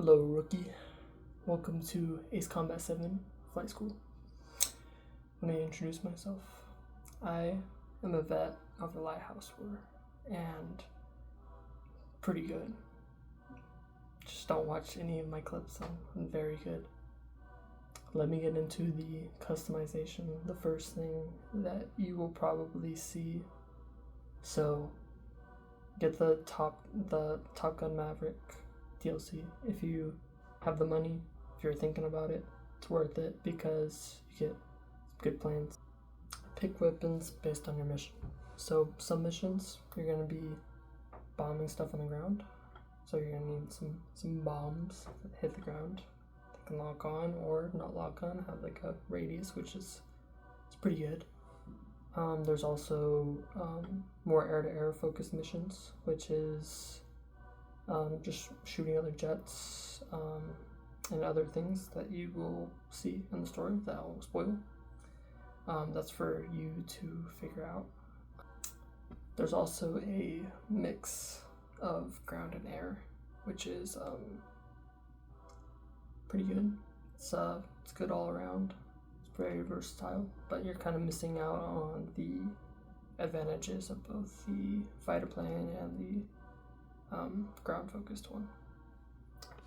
Hello, rookie. Welcome to AC7 Flight School. Let me introduce myself. I am a vet of the Lighthouse War and pretty good. Just don't watch any of my clips, I'm very good. Let me get into the customization. The first thing that you will probably see. So, get the Top Gun Maverick DLC if you have the money. If you're thinking about it, it's worth it because you get good planes. Pick weapons based on your mission. So some missions you're gonna be bombing stuff on the ground, so you're gonna need some bombs that hit the ground. They can lock on or not lock on, have like a radius, which is it's pretty good. There's also more air-to-air focused missions, which is just shooting other jets and other things that you will see in the story that I won't spoil. That's for you to figure out. There's also a mix of ground and air, which is pretty good. It's good all around. It's very versatile, but you're kind of missing out on the advantages of both the fighter plane and the ground-focused one.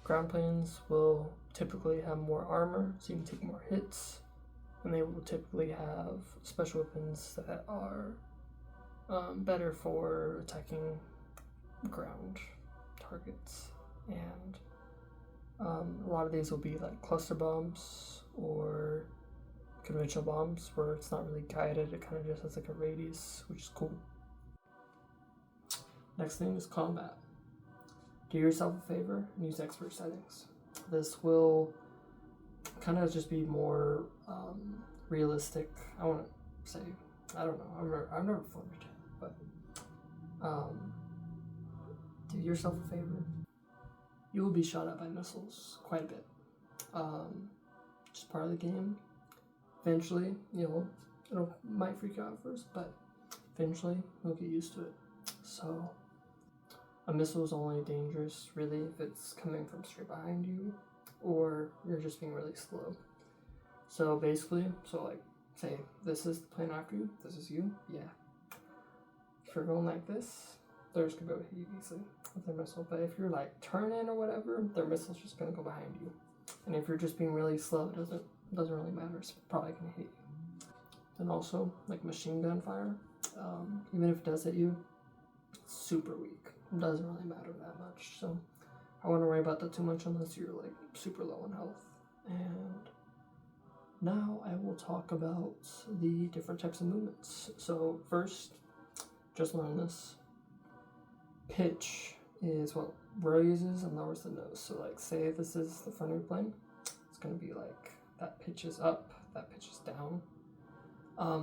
Ground planes will typically have more armor, so you can take more hits, and they will typically have special weapons that are better for attacking ground targets. And a lot of these will be like cluster bombs or conventional bombs, where it's not really guided, it kind of just has like a radius, which is cool. Next thing is combat. Do yourself a favor and use expert settings. This will kind of just be more realistic. I want to say, I don't know, I've never flown a jet, but do yourself a favor. You will be shot at by missiles quite a bit. Just part of the game. Eventually, it might freak you out first, but eventually you'll get used to it. So a missile is only dangerous really if it's coming from straight behind you or you're just being really slow. So basically, like say this is the plane after you, this is you, yeah. If you're going like this, they're just gonna go hit you easily with their missile. But if you're like turning or whatever, their missile's just gonna go behind you. And if you're just being really slow, it doesn't really matter, it's probably gonna hit you. Then also like machine gun fire, even if it does hit you, it's super weak. It doesn't really matter that much, so I wouldn't worry about that too much unless you're like super low in health. And now I will talk about the different types of movements. So first, just learn this. Pitch is what Bro uses and lowers the nose. So like say this is the front of your plane, it's gonna be like that pitches up, that pitches down.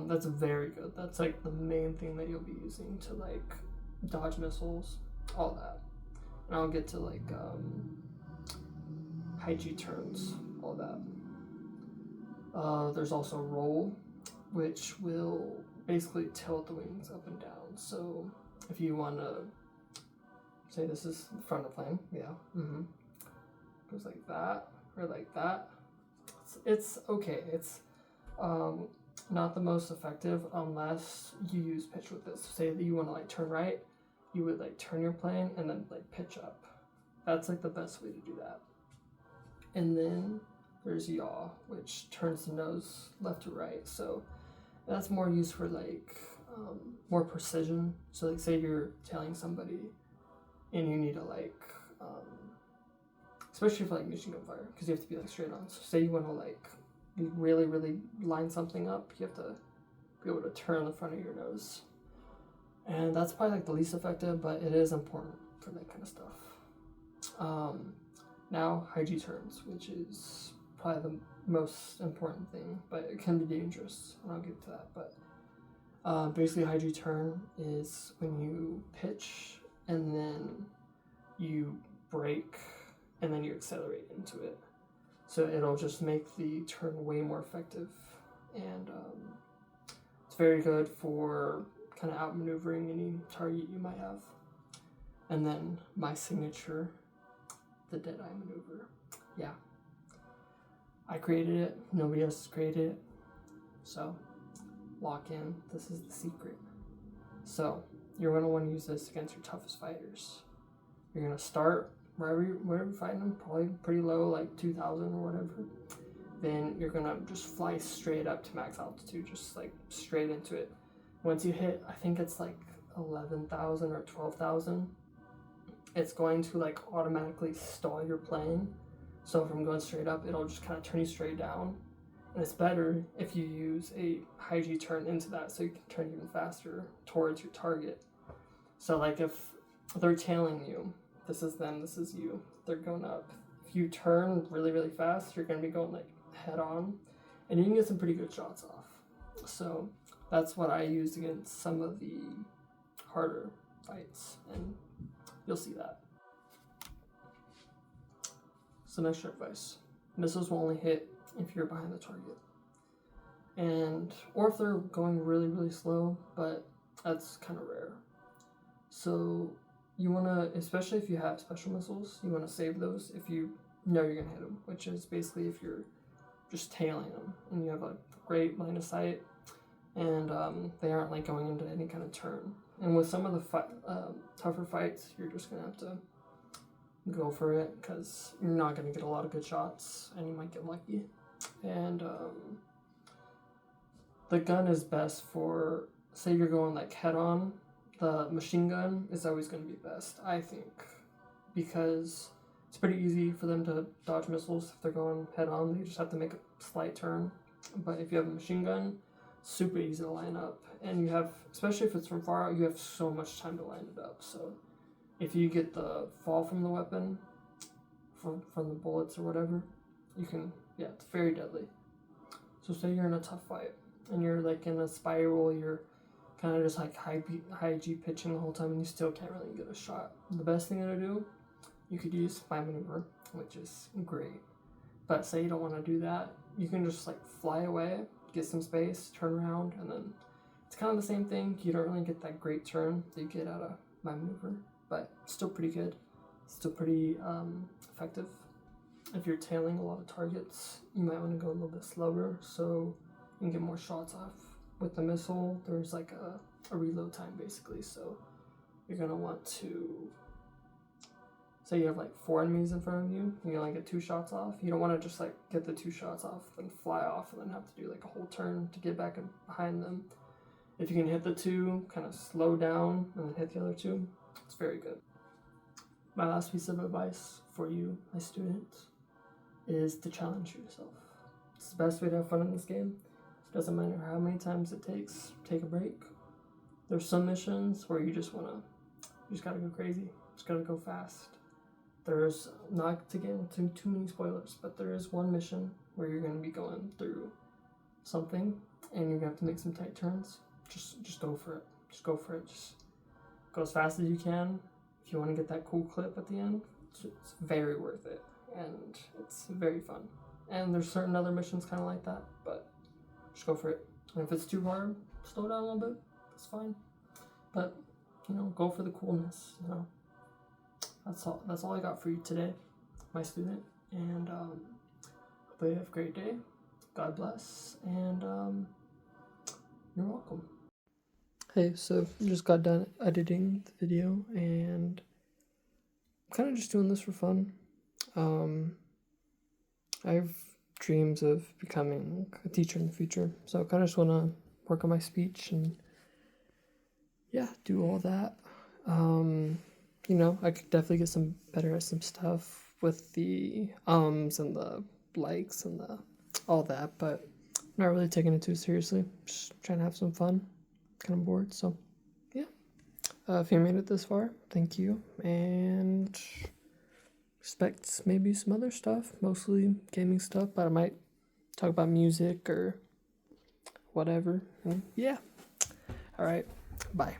That's very good. That's like the main thing that you'll be using to like dodge missiles, all that. And I'll get to like high G turns, all that. There's also roll, which will basically tilt the wings up and down. So if you want to say this is the front of the plane, goes like that or like that. It's okay. It's not the most effective unless you use pitch with this. Say that you want to like turn right, you would like turn your plane and then like pitch up. That's like the best way to do that. And then there's yaw, which turns the nose left to right. So that's more used for like more precision. So like say you're tailing somebody and you need to like especially for like machine gun fire, because you have to be like straight on. So say you want to like really line something up, you have to be able to turn the front of your nose. And that's probably like the least effective, but it is important for that kind of stuff. Now high G turns, which is probably the most important thing, but it can be dangerous, and I'll get to that. But basically high G turn is when you pitch and then you brake and then you accelerate into it. So it'll just make the turn way more effective, and it's very good for kind of outmaneuvering any target you might have. And then my signature the Deadeye maneuver. Yeah. I created it. Nobody else has created it. So, lock in. This is the secret. So, you're going to want to use this against your toughest fighters. You're going to start wherever you're fighting them, probably pretty low, like 2,000 or whatever. Then you're going to just fly straight up to max altitude, just like straight into it. Once you hit, I think it's like 11,000 or 12,000, it's going to like automatically stall your plane. So from going straight up, it'll just kind of turn you straight down. And it's better if you use a high G turn into that, so you can turn even faster towards your target. So like if they're tailing you, this is them, this is you, they're going up. If you turn really, really fast, you're going to be going like head on, and you can get some pretty good shots off. So that's what I used against some of the harder fights, and you'll see that. Some extra advice. Missiles will only hit if you're behind the target. And, or if they're going really, really slow, but that's kind of rare. So you want to, especially if you have special missiles, you want to save those if you know you're going to hit them, which is basically if you're just tailing them and you have a great line of sight and they aren't like going into any kind of turn. And with some of the tougher fights, you're just going to have to go for it because you're not going to get a lot of good shots and you might get lucky. And the gun is best for, say you're going like head on, the machine gun is always going to be best, I think, because it's pretty easy for them to dodge missiles if they're going head on. They just have to make a slight turn. But if you have a machine gun, super easy to line up. And you have, especially if it's from far out, you have so much time to line it up. So if you get the fall from the weapon, from the bullets or whatever, you can, yeah, it's very deadly. So say you're in a tough fight and you're like in a spiral, you're kind of just like high G pitching the whole time and you still can't really get a shot. The best thing to do, you could use my maneuver, which is great. But say you don't want to do that, you can just like fly away, get some space, turn around, and then it's kind of the same thing. You don't really get that great turn that you get out of my maneuver, but still pretty good, still pretty effective. If you're tailing a lot of targets, you might want to go a little bit slower so you can get more shots off. With the missile, there's like a reload time basically, so you're going to want to, say you have like 4 enemies in front of you, and you only get 2 shots off. You don't want to just like get the 2 shots off, then fly off, and then have to do like a whole turn to get back in behind them. If you can hit the 2, kind of slow down, and then hit the other 2, it's very good. My last piece of advice for you, my students, is to challenge yourself. It's the best way to have fun in this game. Doesn't matter how many times it takes, take a break. There's some missions where you just gotta go crazy, just gotta go fast. There's, not to get into too many spoilers, but there is one mission where you're gonna be going through something and you're gonna have to make some tight turns. Just go for it. Just go for it. Just go as fast as you can. If you want to get that cool clip at the end, it's very worth it, and it's very fun. And there's certain other missions kind of like that, but just go for it. And if it's too hard, slow down a little bit. That's fine. But, go for the coolness, That's all I got for you today, my student. And hope you have a great day. God bless. And you're welcome. Hey, so just got done editing the video, and I'm kind of just doing this for fun. I have dreams of becoming a teacher in the future, so I kind of just want to work on my speech and, yeah, do all that. I could definitely get some better at some stuff with the and the likes and all that, but I'm not really taking it too seriously. Just trying to have some fun. Kind of bored, so yeah. If you made it this far, thank you, and expect maybe some other stuff, mostly gaming stuff, but I might talk about music or whatever. Yeah. All right. Bye.